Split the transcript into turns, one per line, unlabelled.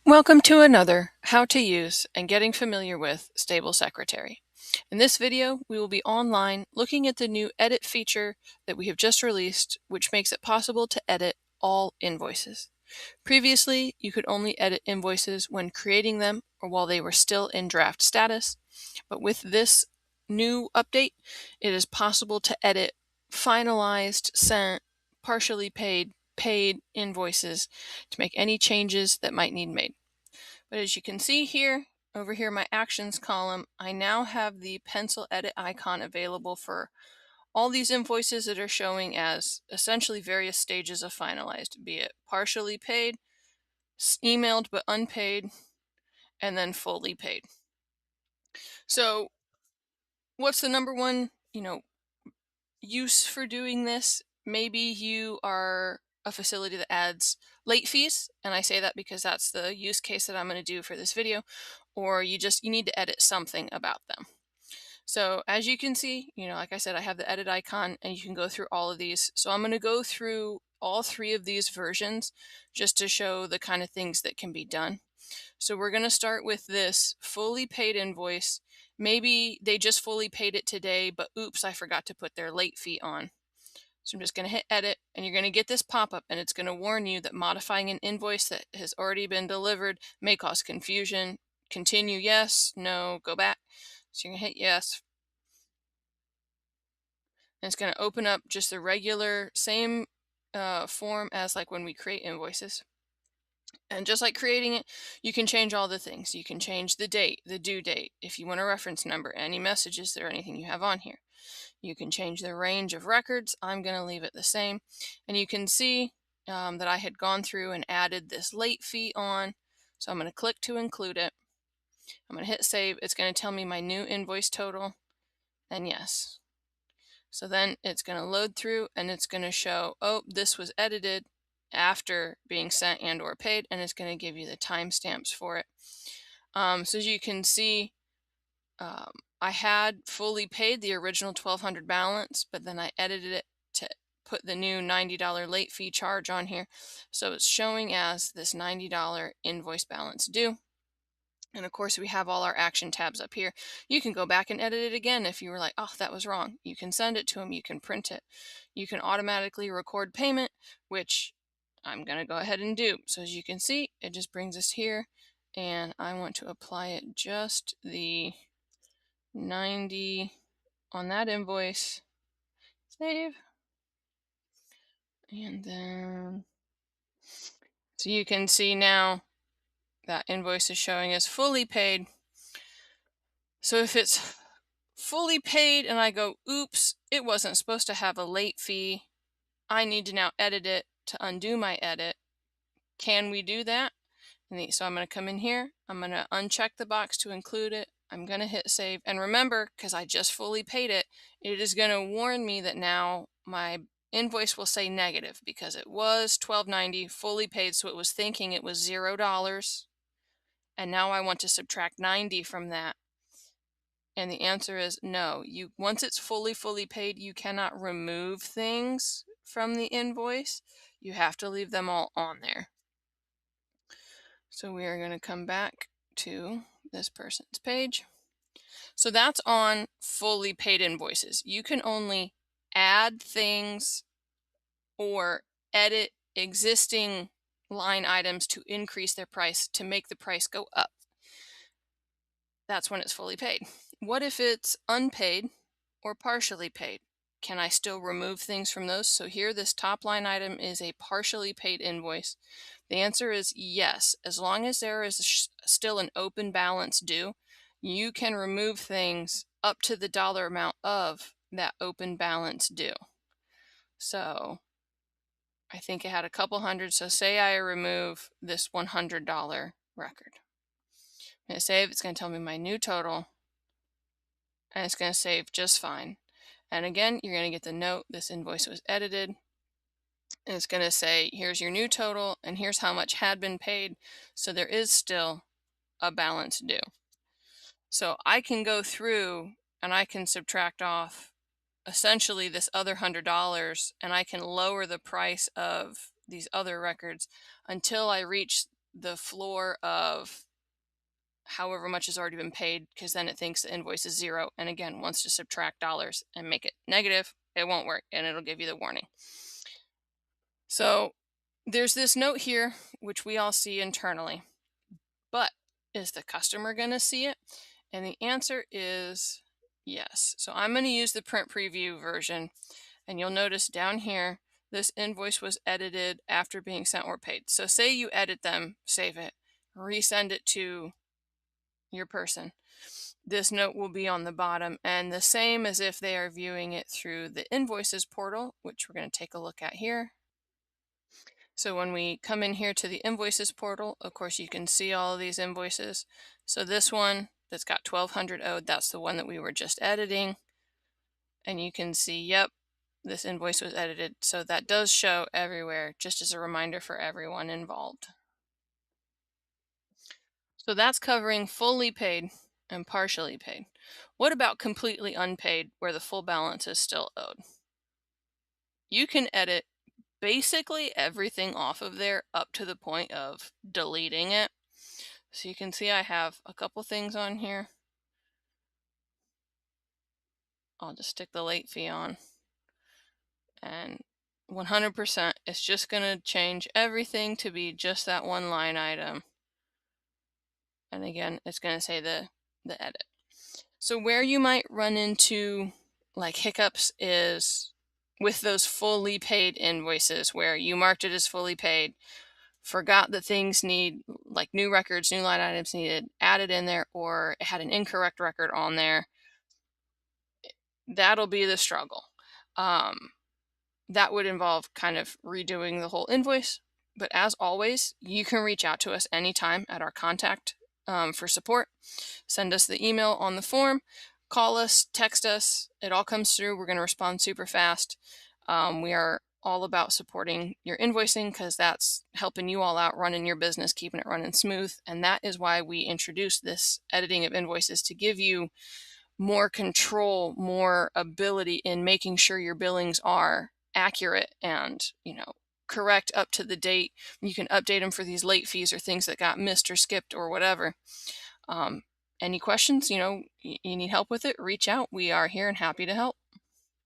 Welcome to another How to Use and Getting Familiar with Stable Secretary. In this video, we will be online looking at the new edit feature that we have just released, which makes it possible to edit all invoices. Previously, you could only edit invoices when creating them or while they were still in draft status, but with this new update, it is possible to edit finalized, sent, partially paid, paid invoices to make any changes that might need made. But as you can see here, over here in my actions column, I now have the pencil edit icon available for all these invoices that are showing as essentially various stages of finalized, be it partially paid, emailed but unpaid, and then fully paid. So what's the number one, use for doing this? Maybe you are a facility that adds late fees, and I say that because that's the use case that I'm going to do for this video, or you need to edit something about them. So as you can see, like I said, I have the edit icon and you can go through all of these. So I'm going to go through all three of these versions just to show the kind of things that can be done. So we're going to start with this fully paid invoice. Maybe they just fully paid it today, but oops, I forgot to put their late fee on. So I'm just going to hit edit and you're going to get this pop-up and it's going to warn you that modifying an invoice that has already been delivered may cause confusion. Continue, yes, no, go back. So you're going to hit yes. And it's going to open up just the regular same form as like when we create invoices. And just like creating it, you can change all the things. You can change the date, the due date, if you want a reference number, any messages or anything you have on here. You can change the range of records. I'm going to leave it the same. And you can see that I had gone through and added this late fee on. So I'm going to click to include it. I'm going to hit save. It's going to tell me my new invoice total. And yes. So then it's going to load through and it's going to show, oh, this was edited after being sent and or paid, and it's going to give you the timestamps for it. So as you can see, I had fully paid the original $1,200 balance, but then I edited it to put the new $90 late fee charge on here. So it's showing as this $90 invoice balance due. And of course, we have all our action tabs up here. You can go back and edit it again if you were like, oh, that was wrong. You can send it to them. You can print it. You can automatically record payment, which I'm going to go ahead and do. So as you can see, it just brings us here. And I want to apply it just the 90 on that invoice. Save. And then, so you can see now that invoice is showing as fully paid. So if it's fully paid and I go, oops, it wasn't supposed to have a late fee, I need to now edit it to undo my edit. Can we do that? So I'm going to come in here. I'm going to uncheck the box to include it. I'm going to hit save. And remember, because I just fully paid it, it is going to warn me that now my invoice will say negative because it was $12.90 fully paid. So it was thinking it was $0. And now I want to subtract 90 from that. And the answer is no. Once it's fully paid, you cannot remove things from the invoice. You have to leave them all on there. So we are going to come back to this person's page. So that's on fully paid invoices. You can only add things or edit existing line items to increase their price, to make the price go up. That's when it's fully paid. What if it's unpaid or partially paid? Can I still remove things from those? So here, this top line item is a partially paid invoice. The answer is yes. As long as there is still an open balance due, you can remove things up to the dollar amount of that open balance due. So I think it had a couple hundred. So say I remove this $100 record. I'm going to save. It's going to tell me my new total. And it's going to save just fine. And again, you're going to get the note, this invoice was edited. And it's going to say, here's your new total, and here's how much had been paid. So there is still a balance due. So I can go through and I can subtract off essentially this other $100, and I can lower the price of these other records until I reach the floor of however much has already been paid, because then it thinks the invoice is zero and again wants to subtract dollars and make it negative. It won't work and it'll give you the warning. So there's this note here, which we all see internally, but is the customer going to see it? And the answer is yes. So I'm going to use the print preview version, and you'll notice down here, this invoice was edited after being sent or paid. So say you edit them, save it, resend it to your person. This note will be on the bottom, and the same as if they are viewing it through the invoices portal, which we're going to take a look at here. So when we come in here to the invoices portal, of course, you can see all of these invoices. So this one that's got 1200 owed, that's the one that we were just editing. And you can see, yep, this invoice was edited. So that does show everywhere, just as a reminder for everyone involved. So that's covering fully paid and partially paid. What about completely unpaid, where the full balance is still owed? You can edit basically everything off of there up to the point of deleting it. So you can see I have a couple things on here. I'll just stick the late fee on, and 100% it's just going to change everything to be just that one line item. And again, it's going to say the edit. So where you might run into like hiccups is with those fully paid invoices where you marked it as fully paid, forgot that things need, like new records, new line items needed added in there, or it had an incorrect record on there. That'll be the struggle. That would involve kind of redoing the whole invoice. But as always, you can reach out to us anytime at our contact for support. Send us the email on the form, call us, text us. It all comes through. We're going to respond super fast. We are all about supporting your invoicing because that's helping you all out running your business, keeping it running smooth. And that is why we introduced this editing of invoices, to give you more control, more ability in making sure your billings are accurate and, correct, up to the date. You can update them for these late fees or things that got missed or skipped or whatever. Any questions, you need help with it, reach out. We are here and happy to help.